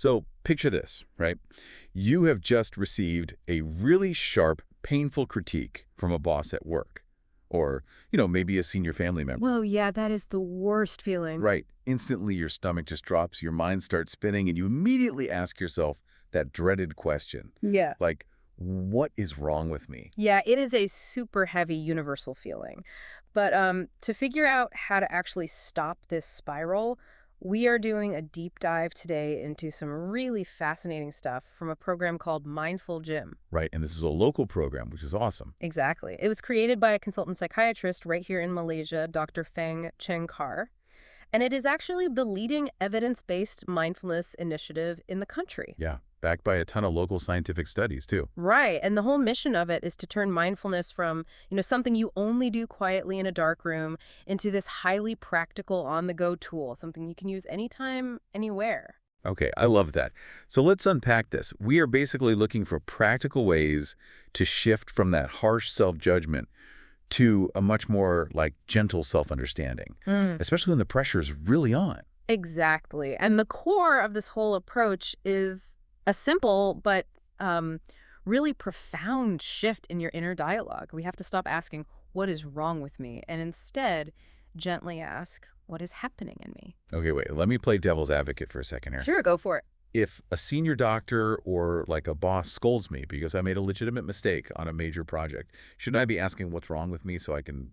So picture this, right? You have just received a really sharp, painful critique from a boss at work. Or, maybe a senior family member. Whoa, yeah, that is the worst feeling. Right. Instantly, your stomach just drops, your mind starts spinning, and you immediately ask yourself that dreaded question. Yeah. Like, what is wrong with me? Yeah, it is a super heavy universal feeling. But to figure out how to actually stop this spiral, we are doing a deep dive today into some really fascinating stuff from a program called MindfulGym. Right. And this is a local program, which is awesome. Exactly. It was created by a consultant psychiatrist right here in Malaysia, Dr. Phang Cheng. And it is actually the leading evidence-based mindfulness initiative in the country. Yeah. Backed by a ton of local scientific studies, too. Right. And the whole mission of it is to turn mindfulness from, something you only do quietly in a dark room into this highly practical on-the-go tool, something you can use anytime, anywhere. Okay, I love that. So let's unpack this. We are basically looking for practical ways to shift from that harsh self-judgment to a much more gentle self-understanding, especially when the pressure is really on. Exactly. And the core of this whole approach is a simple but really profound shift in your inner dialogue. We have to stop asking, what is wrong with me? And instead, gently ask, what is happening in me? Okay, wait, let me play devil's advocate for a second here. Sure, go for it. If a senior doctor or a boss scolds me because I made a legitimate mistake on a major project, shouldn't I be asking what's wrong with me so I can,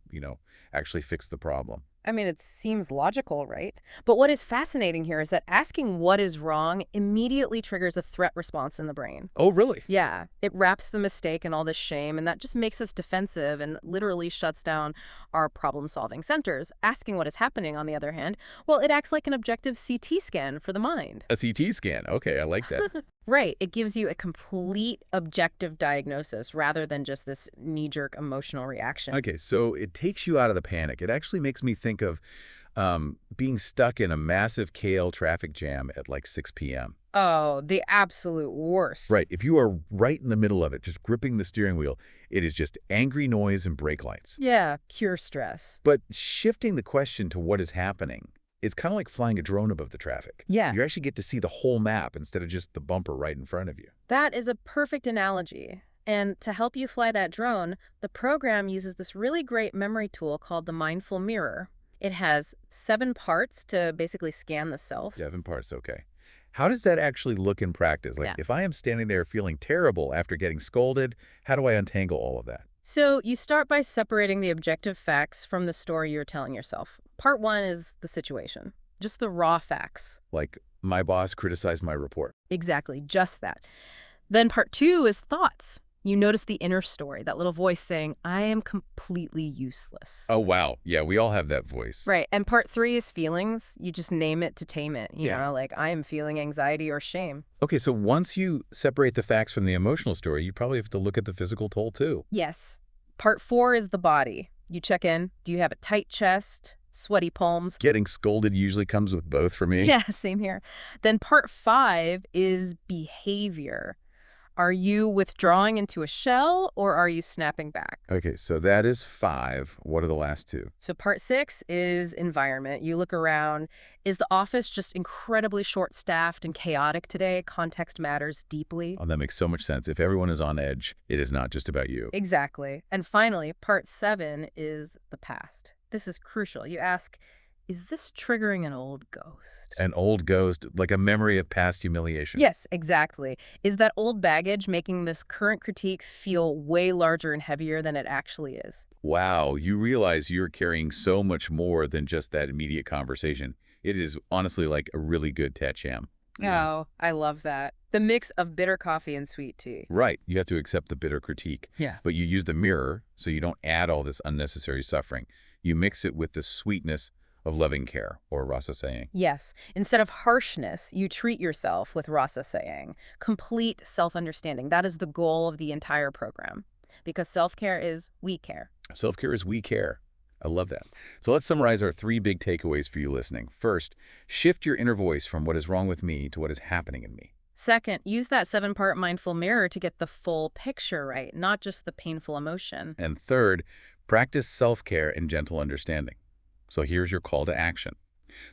actually fix the problem? I mean, it seems logical, right? But what is fascinating here is that asking what is wrong immediately triggers a threat response in the brain. Oh, really? Yeah, it wraps the mistake in all this shame, and that just makes us defensive and literally shuts down our problem-solving centers. Asking what is happening, on the other hand, well, it acts like an objective CT scan for the mind. A CT scan. Okay, I like that. Right. It gives you a complete objective diagnosis rather than just this knee-jerk emotional reaction. Okay, so it takes you out of the panic. It actually makes me think of being stuck in a massive KL traffic jam at 6 p.m. Oh, the absolute worst. Right. If you are right in the middle of it, just gripping the steering wheel, it is just angry noise and brake lights. Yeah, pure stress. But shifting the question to what is happening is kind of like flying a drone above the traffic. Yeah. You actually get to see the whole map instead of just the bumper right in front of you. That is a perfect analogy. And to help you fly that drone, the program uses this really great memory tool called the Mindful Mirror. It has 7 parts to basically scan the self. 7 parts, okay. How does that actually look in practice? If I am standing there feeling terrible after getting scolded, how do I untangle all of that? So you start by separating the objective facts from the story you're telling yourself. Part 1 is the situation, just the raw facts. Like, my boss criticized my report. Exactly, just that. Then part 2 is thoughts. You notice the inner story, that little voice saying, I am completely useless. Oh, wow. Yeah, we all have that voice. Right. And part 3 is feelings. You just name it to tame it. You know, like I am feeling anxiety or shame. Okay, so once you separate the facts from the emotional story, you probably have to look at the physical toll, too. Yes. Part 4 is the body. You check in. Do you have a tight chest? Sweaty palms? Getting scolded usually comes with both for me. Yeah, same here. Then part 5 is behavior. Are you withdrawing into a shell or are you snapping back? Okay, so that is 5. What are the last 2? So part 6 is environment. You look around. Is the office just incredibly short-staffed and chaotic today? Context matters deeply. Oh, that makes so much sense. If everyone is on edge, it is not just about you. Exactly. And finally, part 7 is the past. This is crucial. You ask, is this triggering an old ghost? An old ghost, like a memory of past humiliation. Yes, exactly. Is that old baggage making this current critique feel way larger and heavier than it actually is? Wow, you realize you're carrying so much more than just that immediate conversation. It is honestly like a really good Cham. Oh, I love that. The mix of bitter coffee and sweet tea. Right. You have to accept the bitter critique. Yeah. But you use the mirror so you don't add all this unnecessary suffering. You mix it with the sweetness of loving care, or Rasa Sayang. Yes. Instead of harshness, you treat yourself with Rasa Sayang. Complete self-understanding. That is the goal of the entire program. Because self-care is we care. Self-care is we care. I love that. So let's summarize our 3 big takeaways for you listening. First, shift your inner voice from what is wrong with me to what is happening in me. Second, use that 7-part mindful mirror to get the full picture right, not just the painful emotion. And third, practice self-care and gentle understanding. So here's your call to action.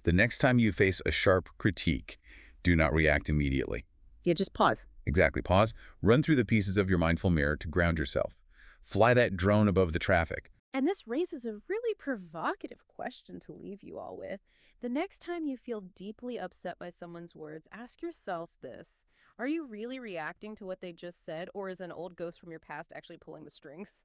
The next time you face a sharp critique, Do not react immediately. Yeah, just pause. Exactly. Pause. Run through the pieces of your mindful mirror to ground yourself. Fly that drone above the traffic. And this raises a really provocative question to leave you all with. The next time you feel deeply upset by someone's words, ask yourself this. Are you really reacting to what they just said, or is an old ghost from your past actually pulling the strings?